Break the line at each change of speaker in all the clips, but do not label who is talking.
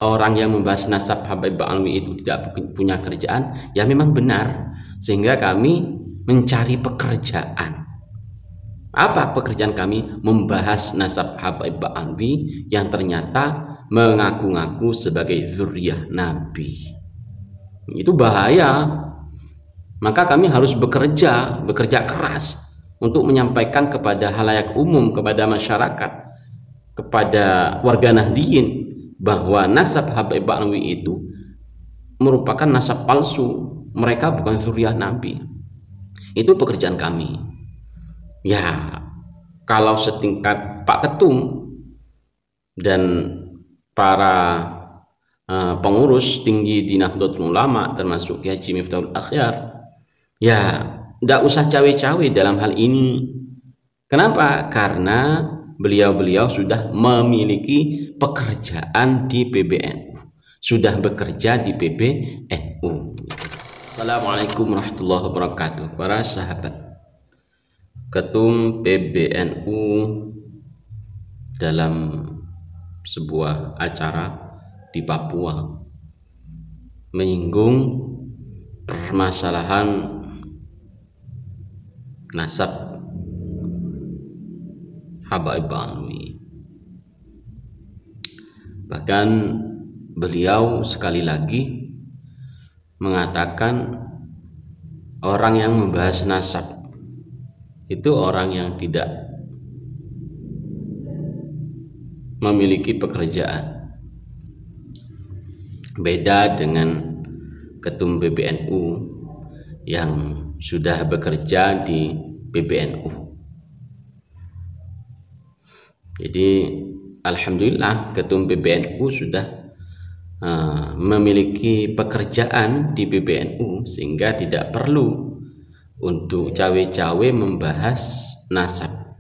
orang yang membahas nasab Habib Alwi itu tidak punya kerjaan, ya memang benar, sehingga kami mencari pekerjaan. Apa pekerjaan kami? Membahas nasab Habib Alwi yang ternyata mengaku-ngaku sebagai zuriyah Nabi. Itu bahaya. Maka kami harus bekerja keras untuk menyampaikan kepada halayak umum, kepada masyarakat, kepada warga Nahdliyin, bahwa nasab Habib Alwi itu merupakan nasab palsu. Mereka bukan zuriyah Nabi. Itu pekerjaan kami. Ya, kalau setingkat Pak Ketum dan para pengurus tinggi di Nahdlatul Ulama termasuk Kiai Haji Miftahul Akhyar, ya tidak usah cawe-cawe dalam hal ini. Kenapa? Karena beliau-beliau sudah memiliki pekerjaan di PBNU, sudah bekerja di PBNU. Assalamualaikum warahmatullahi wabarakatuh. Para sahabat, Ketum PBNU dalam sebuah acara di Papua menyinggung permasalahan nasab Habib Alwi. Bahkan beliau sekali lagi mengatakan orang yang membahas nasab itu orang yang tidak memiliki pekerjaan. Beda dengan Ketum PBNU yang sudah bekerja di PBNU. Jadi alhamdulillah Ketum PBNU sudah memiliki pekerjaan di PBNU, sehingga tidak perlu untuk cawe-cawe membahas nasab,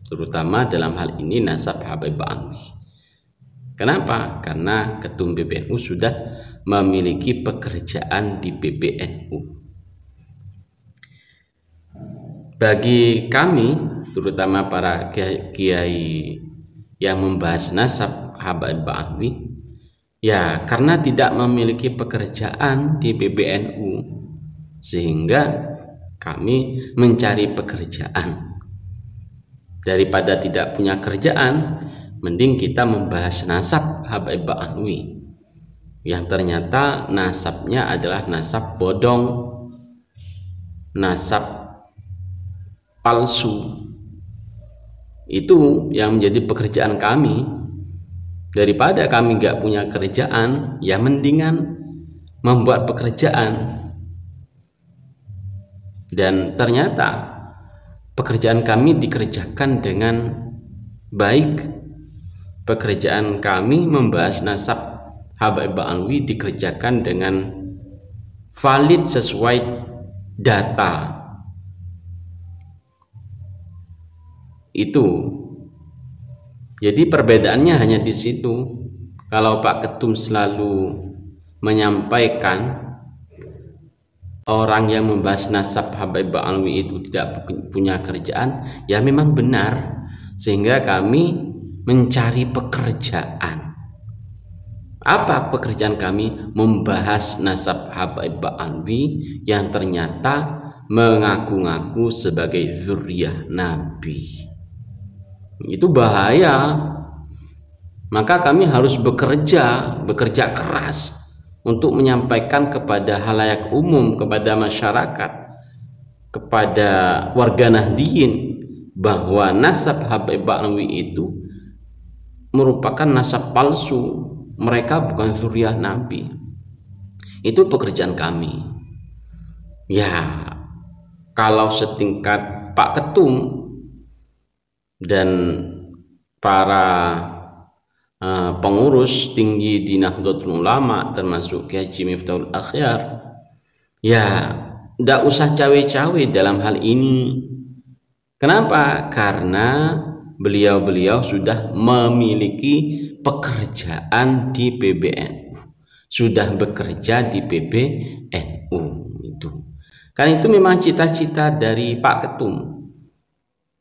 terutama dalam hal ini nasab Habib Alwi. Kenapa? Karena Ketum PBNU sudah memiliki pekerjaan di PBNU. Bagi kami, terutama para kiai yang membahas nasab Habib Alwi, ya karena tidak memiliki pekerjaan di PBNU, sehingga kami mencari pekerjaan. Daripada tidak punya kerjaan, mending kita membahas nasab Habib Alwi yang ternyata nasabnya adalah nasab bodong, nasab palsu. Itu yang menjadi pekerjaan kami. Daripada kami nggak punya kerjaan, ya mendingan membuat pekerjaan. Dan ternyata pekerjaan kami dikerjakan dengan baik. Pekerjaan kami membahas nasab Habib Alwi dikerjakan dengan valid sesuai data. Itu. Jadi perbedaannya hanya di situ. Kalau Pak Ketum selalu menyampaikan orang yang membahas nasab Habib Alwi itu tidak punya kerjaan, ya memang benar, sehingga kami mencari pekerjaan. Apa pekerjaan kami? Membahas nasab Habib Alwi yang ternyata mengaku-ngaku sebagai zuriyah Nabi. Itu bahaya. Maka kami harus bekerja keras untuk menyampaikan kepada halayak umum, kepada masyarakat, kepada warga Nahdliyin, bahwa nasab Habib Alwi itu merupakan nasab palsu. Mereka bukan zuriyah Nabi. Itu pekerjaan kami. Ya, kalau setingkat Pak Ketum dan para pengurus tinggi di Nahdlatul Ulama termasuk Kiai Haji Miftahul Akhyar, ya tidak usah cawe-cawe dalam hal ini. Kenapa? Karena beliau-beliau sudah memiliki pekerjaan di PBNU, sudah bekerja di PBNU. Itu kan itu memang cita-cita dari Pak Ketum,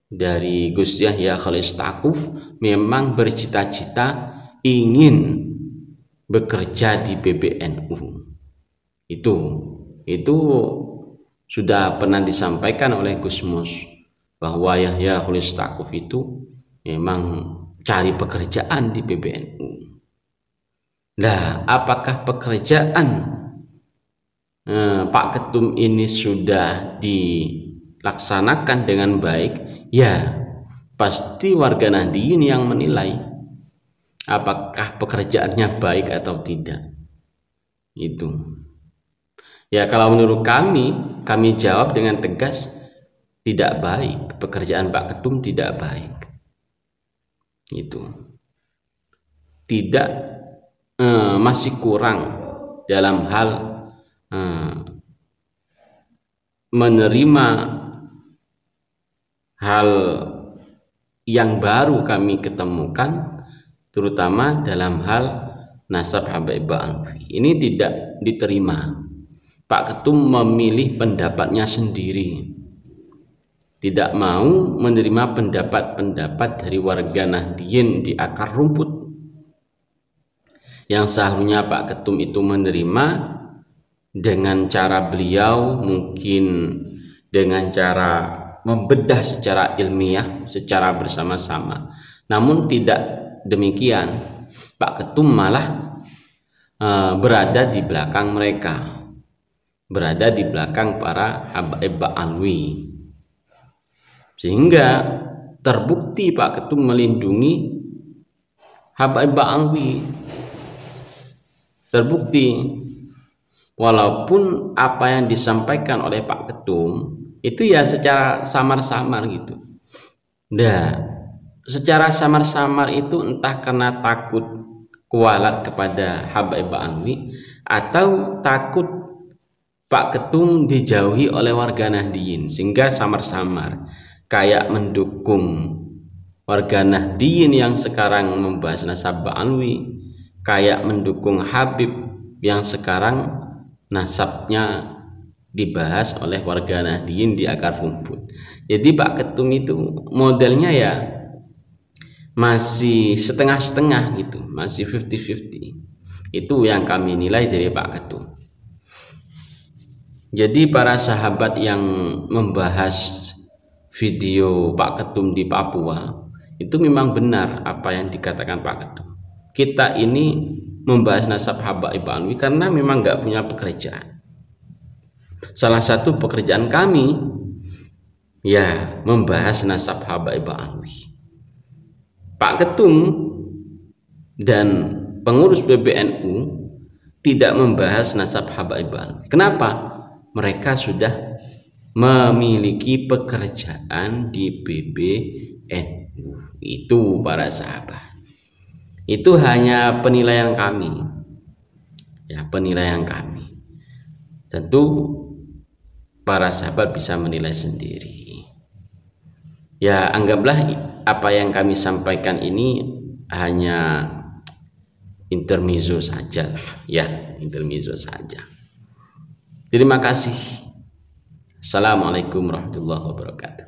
dari Gus Yahya Khalil Stakuf, memang bercita-cita ingin bekerja di PBNU. Itu sudah pernah disampaikan oleh Gus Mus bahwa Yahya Kholilistakuf itu memang cari pekerjaan di PBNU. Nah, apakah pekerjaan Pak Ketum ini sudah dilaksanakan dengan baik? Ya, pasti warga Nahdliyin yang menilai apakah pekerjaannya baik atau tidak. Itu. Ya, kalau menurut kami jawab dengan tegas, tidak baik. Pekerjaan Pak Ketum tidak baik. Itu. Tidak, masih kurang dalam hal menerima hal yang baru kami ketemukan, terutama dalam hal nasab Habib Alwi. Ini tidak diterima. Pak Ketum memilih pendapatnya sendiri, tidak mau menerima pendapat-pendapat dari warga Nahdliyin di akar rumput yang seharusnya Pak Ketum itu menerima dengan cara beliau, mungkin dengan cara membedah secara ilmiah, secara bersama-sama. Namun tidak demikian, Pak Ketum malah berada di belakang mereka, berada di belakang para Habib Alwi, sehingga terbukti Pak Ketum melindungi Habib Alwi. Terbukti, walaupun apa yang disampaikan oleh Pak Ketum itu ya secara samar-samar gitu. Nah, secara samar-samar itu entah karena takut kualat kepada Habib Alwi atau takut Pak Ketum dijauhi oleh warga Nahdliyin, sehingga samar-samar kayak mendukung warga Nahdliyin yang sekarang membahas nasab Alwi, kayak mendukung Habib yang sekarang nasabnya dibahas oleh warga Nahdliyin di akar rumput. Jadi Pak Ketum itu modelnya ya masih setengah-setengah gitu, masih 50-50. Itu yang kami nilai dari Pak Ketum. Jadi para sahabat yang membahas video Pak Ketum di Papua, itu memang benar apa yang dikatakan Pak Ketum. Kita ini membahas nasab Habib Alwi karena memang nggak punya pekerjaan. Salah satu pekerjaan kami ya membahas nasab Habib Alwi. Pak Ketum dan pengurus PBNU tidak membahas nasab Habib Alwi. Kenapa? Mereka sudah memiliki pekerjaan di PBNU. Itu para sahabat. Itu hanya penilaian kami. Ya, penilaian kami. Tentu para sahabat bisa menilai sendiri. Ya, anggaplah apa yang kami sampaikan ini hanya intermezzo saja lah. Ya, intermezzo saja. Terima kasih. Assalamualaikum warahmatullahi wabarakatuh.